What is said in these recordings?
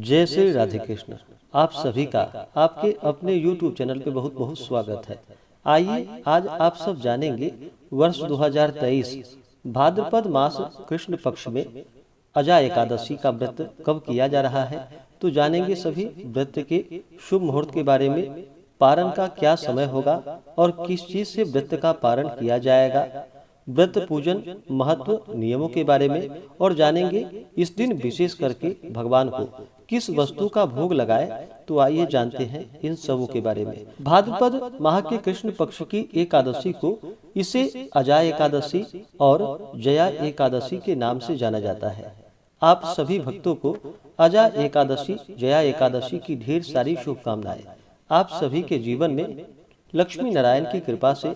जय श्री राधे कृष्ण। आप सभी का आपके अपने YouTube चैनल पे बहुत बहुत स्वागत है। आइए आज आप सब जानेंगे वर्ष 2023 भाद्रपद मास कृष्ण पक्ष में अजा एकादशी का व्रत कब किया जा रहा है। तो जानेंगे सभी व्रत के शुभ मुहूर्त के बारे में, पारण का क्या समय होगा और किस चीज से व्रत का पारण किया जाएगा, व्रत पूजन महत्व नियमों के बारे में, और जानेंगे इस दिन विशेष करके भगवान को किस वस्तु का भोग लगाए। तो आइए जानते हैं इन सबों के बारे में। भाद्रपद माह के कृष्ण पक्ष की एकादशी को इसे अजा एकादशी और जया एकादशी के नाम से जाना जाता है। आप सभी भक्तों को अजा एकादशी जया एकादशी की ढेर सारी शुभकामनाएं। आप सभी के जीवन में लक्ष्मी नारायण की कृपा से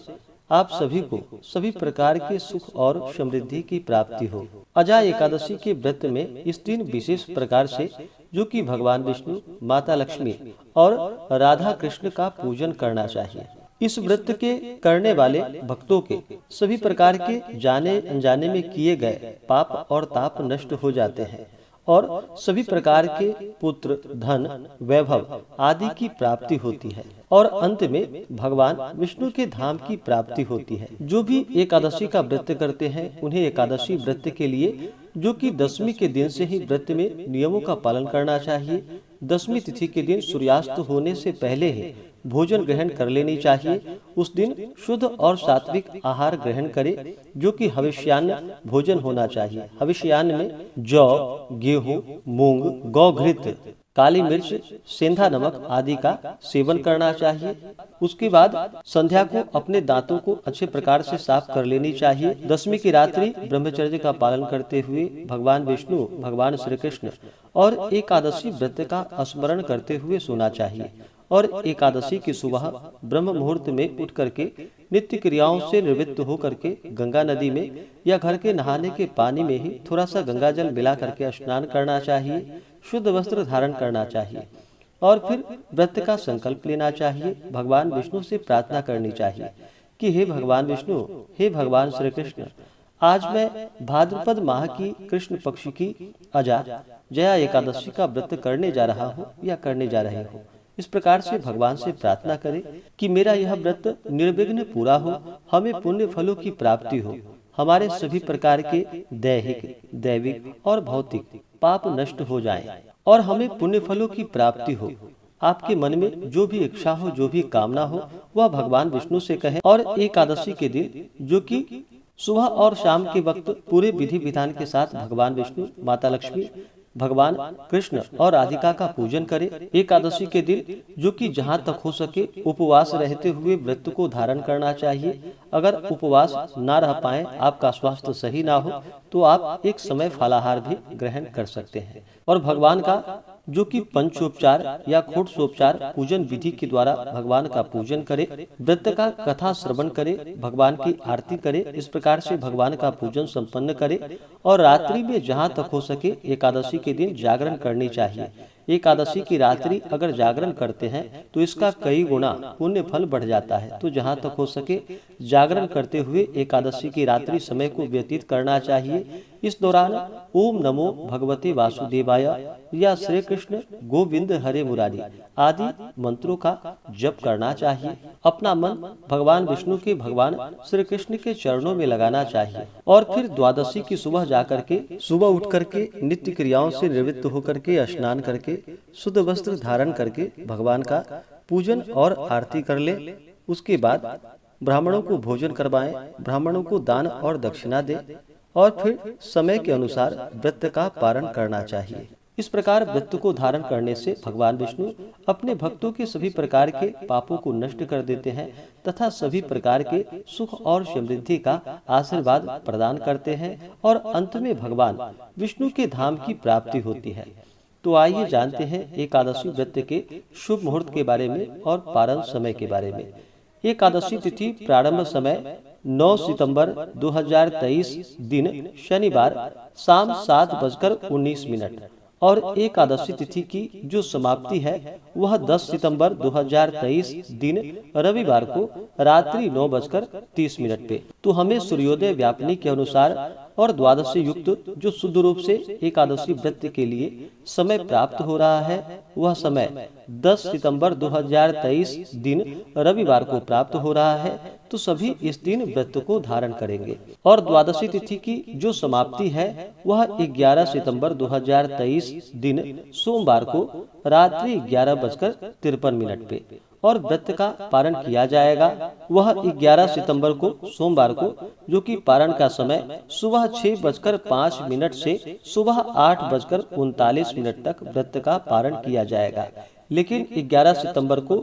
आप सभी को सभी प्रकार के सुख और समृद्धि की प्राप्ति हो। अजा एकादशी के व्रत में इस दिन विशेष प्रकार से जो कि भगवान विष्णु, माता लक्ष्मी और राधा कृष्ण का पूजन करना चाहिए। इस व्रत के करने वाले भक्तों के सभी प्रकार के जाने अनजाने में किए गए पाप और ताप नष्ट हो जाते हैं और सभी प्रकार के पुत्र, धन, वैभव आदि की प्राप्ति होती है और अंत में भगवान विष्णु के धाम की प्राप्ति होती है। जो भी एकादशी का व्रत करते हैं उन्हें एकादशी व्रत के लिए जो कि दशमी के दिन से ही व्रत में नियमों का पालन करना चाहिए। दशमी तिथि के दिन सूर्यास्त होने से पहले ही भोजन ग्रहण कर लेनी चाहिए। उस दिन शुद्ध और सात्विक आहार ग्रहण करें जो कि हविष्यान्न भोजन होना चाहिए। हविष्यान्न में जौ, गेहूं, मूंग, गौघृत, काली मिर्च, सेंधा नमक आदि का सेवन करना चाहिए। उसके बाद संध्या को अपने दांतों को अच्छे प्रकार से साफ कर लेनी चाहिए। दशमी की रात्रि ब्रह्मचर्य का पालन करते हुए भगवान विष्णु, भगवान श्री कृष्ण और एकादशी व्रत का स्मरण करते हुए सोना चाहिए और एकादशी की सुबह ब्रह्म मुहूर्त में उठ करके नित्य क्रियाओं से निवृत्त होकर के गंगा नदी में या घर के नहाने के पानी में ही थोड़ा सा गंगा जल मिला करके स्नान करना चाहिए। शुद्ध वस्त्र धारण करना चाहिए और फिर व्रत का संकल्प लेना चाहिए। भगवान विष्णु से प्रार्थना करनी चाहिए कि हे भगवान विष्णु, हे भगवान श्री कृष्ण, आज मैं भाद्रपद माह की कृष्ण पक्ष की अजा जया एकादशी का व्रत करने जा रहा हूँ या करने जा रहे हूँ। इस प्रकार से भगवान से प्रार्थना करें कि मेरा यह व्रत निर्विघ्न पूरा हो, हमें पुण्य फलों की प्राप्ति हो, हमारे सभी प्रकार के दैहिक, दैविक और भौतिक पाप नष्ट हो जाएं और हमें पुण्य फलों की प्राप्ति हो। आपके मन में जो भी इच्छा हो, जो भी कामना हो, वह भगवान विष्णु से कहें। और एकादशी के दिन जो कि सुबह और शाम के वक्त पूरे विधि विधान के साथ भगवान विष्णु, माता लक्ष्मी, भगवान कृष्ण और राधिका का पूजन करें। एकादशी के दिन जो कि जहाँ तक हो सके उपवास रहते हुए व्रत को धारण करना चाहिए। अगर उपवास ना रह पाए, आपका स्वास्थ्य सही ना हो, तो आप एक समय फलाहार भी ग्रहण कर सकते हैं और भगवान का जो कि पंचोपचार या खोटसोपचार पूजन विधि के द्वारा भगवान का पूजन करे, व्रत का कथा श्रवण करे, भगवान की आरती करे। इस प्रकार से भगवान का पूजन संपन्न करे और रात्रि में जहाँ तक हो सके एकादशी के दिन जागरण करनी चाहिए। एकादशी की रात्रि अगर जागरण करते हैं तो इसका कई गुना पुण्य फल बढ़ जाता है। तो जहाँ तक हो सके जागरण करते हुए एकादशी की रात्रि समय को व्यतीत करना चाहिए। इस दौरान ओम नमो भगवते वासुदेवाय या श्री कृष्ण गोविंद हरे मुरारी आदि मंत्रों का जप करना चाहिए। अपना मन भगवान विष्णु के, भगवान श्री कृष्ण के चरणों में लगाना चाहिए और फिर द्वादशी की सुबह जाकर के सुबह उठ करके नित्य क्रियाओं से निवृत्त होकर के स्नान करके शुद्ध वस्त्र धारण करके भगवान का पूजन और आरती कर ले। उसके बाद ब्राह्मणों को भोजन करवाएं, ब्राह्मणों को दान और दक्षिणा दें और फिर समय के अनुसार व्रत का पारण करना चाहिए। इस प्रकार व्रत को धारण करने से भगवान विष्णु अपने भक्तों के सभी प्रकार के पापों को नष्ट कर देते हैं तथा सभी प्रकार के सुख और समृद्धि का आशीर्वाद प्रदान करते हैं और अंत में भगवान विष्णु के धाम की प्राप्ति होती है। तो आइए जानते हैं एकादशी व्रत के शुभ मुहूर्त के बारे में और पारण समय के बारे में। एकादशी तिथि प्रारंभ समय 9 सितंबर 2023 दिन शनिवार शाम 7:19 और एकादशी तिथि की जो समाप्ति है वह 10 सितंबर 2023 दिन रविवार को रात्रि 9:30 पे। तो हमें सूर्योदय व्यापनी के अनुसार और द्वादशी युक्त जो शुद्ध रूप से एकादशी व्रत के लिए समय प्राप्त हो रहा है, वह समय 10 सितंबर 2023 दिन रविवार को प्राप्त हो रहा है। तो सभी इस दिन व्रत को धारण करेंगे। और द्वादशी तिथि की जो समाप्ति है वह 11 सितंबर 2023 दिन सोमवार को रात्रि 11:53 पे, और व्रत का पारण किया जाएगा। वह 11 सितंबर को सोमवार को, जो कि पारण का समय सुबह 6:05 से सुबह 8:39 तक व्रत का पारण किया जाएगा। लेकिन 11 सितंबर को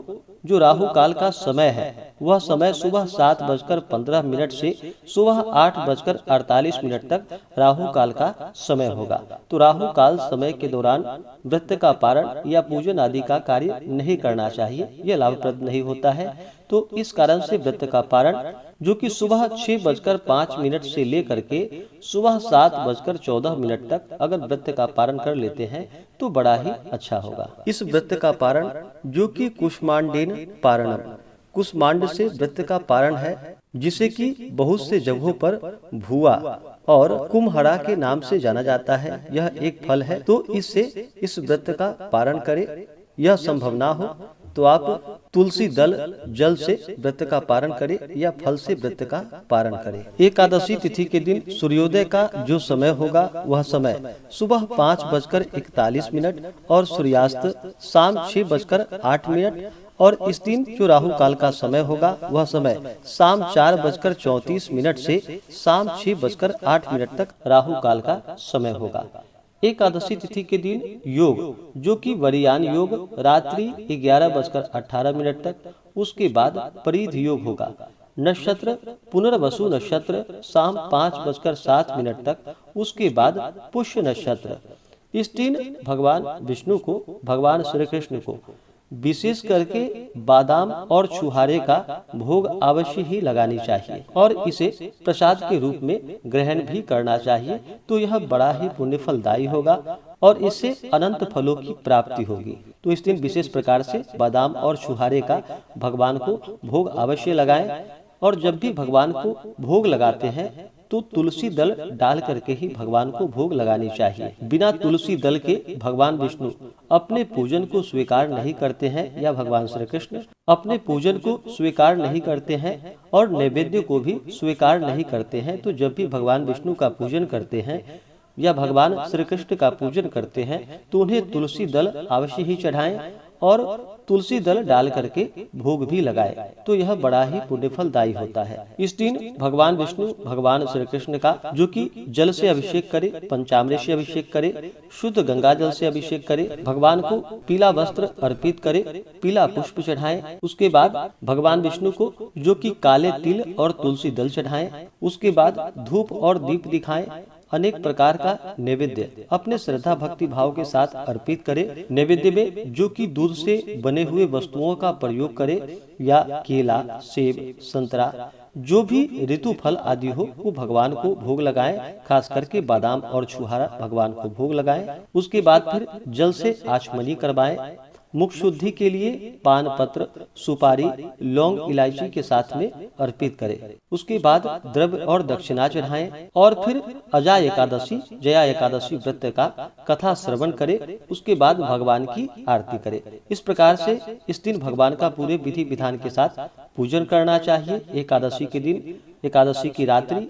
जो राहु काल का समय है वह समय सुबह 7:15 से सुबह 8:48 तक राहु काल का समय होगा। तो राहु काल समय के दौरान व्रत का पारण या पूजन आदि का कार्य नहीं करना चाहिए, यह लाभप्रद नहीं होता है। तो इस कारण से व्रत का पारण जो कि सुबह 6:05 से लेकर के सुबह 7:14 तक अगर व्रत का पारण कर लेते हैं तो बड़ा ही अच्छा होगा। इस व्रत का पारण जो कि कुष्मांडेन पारणम, कुष्मांड से व्रत का पारण है, जिसे कि बहुत से जगहों पर भुआ और कुम्हरा के नाम से जाना जाता है। यह एक फल है, तो इससे इस व्रत का पारण करें। यह संभव ना हो तो आप तुलसी दल जल से व्रत का पारण करें या फल से व्रत का पारण करें। एकादशी तिथि के दिन सूर्योदय का जो समय होगा वह समय सुबह 5:41 और सूर्यास्त शाम 6:08, और इस दिन जो राहु काल का समय होगा वह समय शाम 4:34 से शाम 6:08 तक राहु काल का समय होगा। एकादशी तिथि के दिन योग जो कि वरियान योग रात्रि 11:18 तक, उसके बाद परिध योग होगा। नक्षत्र पुनर्वसु नक्षत्र शाम 5:07 तक, उसके बाद पुष्य नक्षत्र। इस दिन भगवान विष्णु को, भगवान श्री कृष्ण को विशेष करके बादाम और छुहारे का भोग अवश्य ही लगानी चाहिए और इसे प्रसाद के रूप में ग्रहण भी करना चाहिए। तो यह बड़ा ही पुण्य फलदायी होगा और इससे अनंत फलों की प्राप्ति होगी। तो इस दिन विशेष प्रकार से बादाम और छुहारे का भगवान को भोग अवश्य लगाएं, और जब भी भगवान को भोग लगाते हैं तो तुलसी दल डाल करके ही भगवान को भोग लगानी चाहिए। बिना तुलसी दल के भगवान विष्णु अपने पूजन को स्वीकार नहीं करते हैं, या भगवान श्री कृष्ण अपने पूजन को स्वीकार नहीं करते हैं और नैवेद्य को भी स्वीकार नहीं करते हैं। तो जब भी भगवान विष्णु का पूजन करते हैं या भगवान श्री कृष्ण का पूजन करते हैं तो उन्हें तुलसी दल अवश्य ही चढ़ाएं और तुलसी दल डाल करके भोग भी लगाए। तो यह बड़ा ही पुण्य फलदायी होता है। इस दिन भगवान विष्णु भगवान श्री कृष्ण का जो कि जल से अभिषेक करे, पंचामृत से अभिषेक करे, शुद्ध गंगा जल से अभिषेक करे, भगवान को पीला वस्त्र अर्पित करे, पीला पुष्प चढ़ाएं। उसके बाद भगवान विष्णु को जो कि काले तिल और तुलसी दल चढ़ाएं। उसके बाद धूप और दीप दिखाएं। अनेक प्रकार का नैवेद्य अपने श्रद्धा भक्ति भाव के साथ अर्पित करे। नैवेद्य में जो कि दूध से बने हुए वस्तुओं का प्रयोग करे, या केला, सेब, संतरा, जो भी ऋतु फल आदि हो वो भगवान को भोग लगाएं। खास करके बादाम और छुहारा भगवान को भोग लगाएं। उसके बाद फिर जल से आचमनी करवाएं। मुख शुद्धि के लिए पान पत्र, सुपारी, लौंग, इलायची के साथ में अर्पित करें। उसके बाद द्रव्य और दक्षिणा चढ़ाएं और फिर अजा एकादशी, जया एकादशी व्रत का कथा श्रवण करें। उसके बाद भगवान की आरती करें। इस प्रकार से इस दिन भगवान का पूरे विधि विधान के साथ पूजन करना चाहिए। एकादशी के दिन, एकादशी की रात्रि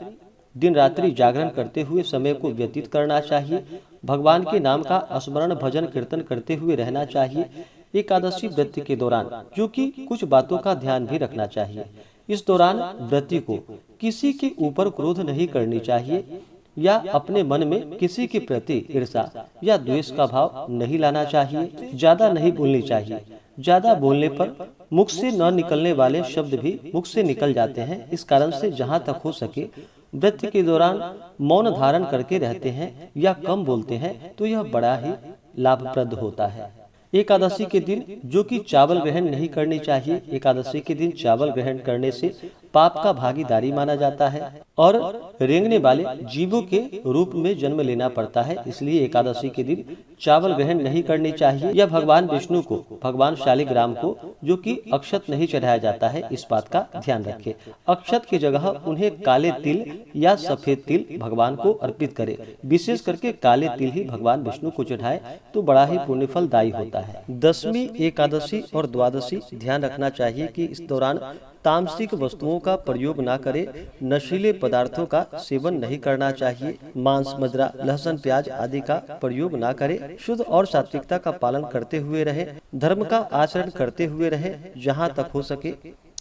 दिन रात्रि जागरण करते हुए समय को व्यतीत करना चाहिए। भगवान के नाम का स्मरण भजन कीर्तन करते हुए रहना चाहिए। एकादशी व्रत के दौरान जो कि कुछ बातों का ध्यान भी रखना चाहिए। इस दौरान व्रती को किसी के ऊपर क्रोध नहीं करनी चाहिए या अपने मन में किसी के प्रति ईर्ष्या या द्वेष का भाव नहीं लाना चाहिए। ज्यादा नहीं बोलनी चाहिए। ज्यादा बोलने पर मुख से न निकलने वाले शब्द भी मुख से निकल जाते हैं। इस कारण से जहाँ तक हो सके व्रत के दौरान मौन धारण करके रहते हैं या कम बोलते हैं तो यह बड़ा ही लाभप्रद होता है। एकादशी के दिन जो कि चावल ग्रहण नहीं करनी चाहिए। एकादशी के दिन चावल ग्रहण करने से पाप का भागीदारी माना जाता है और रेंगने वाले जीवों के रूप में जन्म लेना पड़ता है। इसलिए एकादशी के दिन चावल ग्रहण नहीं करनी चाहिए। यह भगवान विष्णु को, भगवान शालिग्राम को, जो कि अक्षत नहीं चढ़ाया जाता है, इस बात का ध्यान रखें। अक्षत की जगह उन्हें काले तिल या सफेद तिल भगवान को अर्पित करें। विशेष करके काले तिल ही भगवान विष्णु को चढ़ाए तो बड़ा ही पुण्य फलदायी होता है। दशमी, एकादशी और द्वादशी ध्यान रखना चाहिए कि इस दौरान तामसिक वस्तुओं का प्रयोग न करें, नशीले पदार्थों का सेवन नहीं करना चाहिए, मांस, मदिरा, लहसुन, प्याज आदि का प्रयोग न करें, शुद्ध और सात्विकता का पालन करते हुए रहे, धर्म का आचरण करते हुए रहे। जहाँ तक हो सके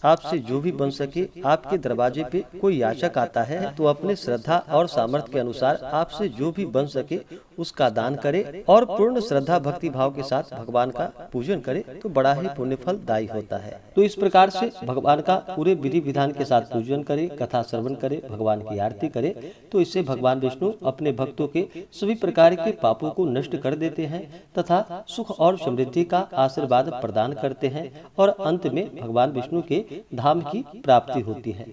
आपसे जो भी बन सके, आपके दरवाजे पे कोई याचक आता है तो अपने श्रद्धा और सामर्थ्य के अनुसार आपसे जो भी बन सके उसका दान करें और पूर्ण श्रद्धा भक्ति भाव के साथ भगवान का पूजन करें तो बड़ा ही पुण्य फलदायी होता है। तो इस प्रकार से भगवान का पूरे विधि विधान के साथ पूजन करें, कथा श्रवण करें, भगवान की आरती करें तो इससे भगवान विष्णु अपने भक्तों के सभी प्रकार के पापों को नष्ट कर देते हैं तथा सुख और समृद्धि का आशीर्वाद प्रदान करते हैं और अंत में भगवान विष्णु के धाम की प्राप्ति होती है।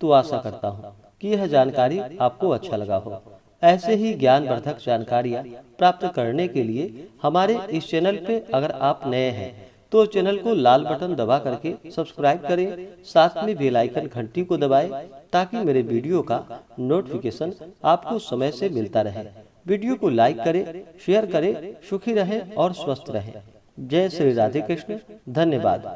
तो आशा करता हूँ कि यह जानकारी आपको अच्छा लगा हो। ऐसे ही ज्ञानवर्धक जानकारियाँ प्राप्त करने के लिए हमारे इस चैनल पे अगर आप नए हैं तो चैनल को लाल बटन दबा करके सब्सक्राइब करें, साथ में बेल आइकन घंटी को दबाएं ताकि मेरे वीडियो का नोटिफिकेशन आपको समय से मिलता रहे। वीडियो को लाइक करें, शेयर करें, सुखी रहें और स्वस्थ रहें। जय श्री राधे कृष्ण। धन्यवाद।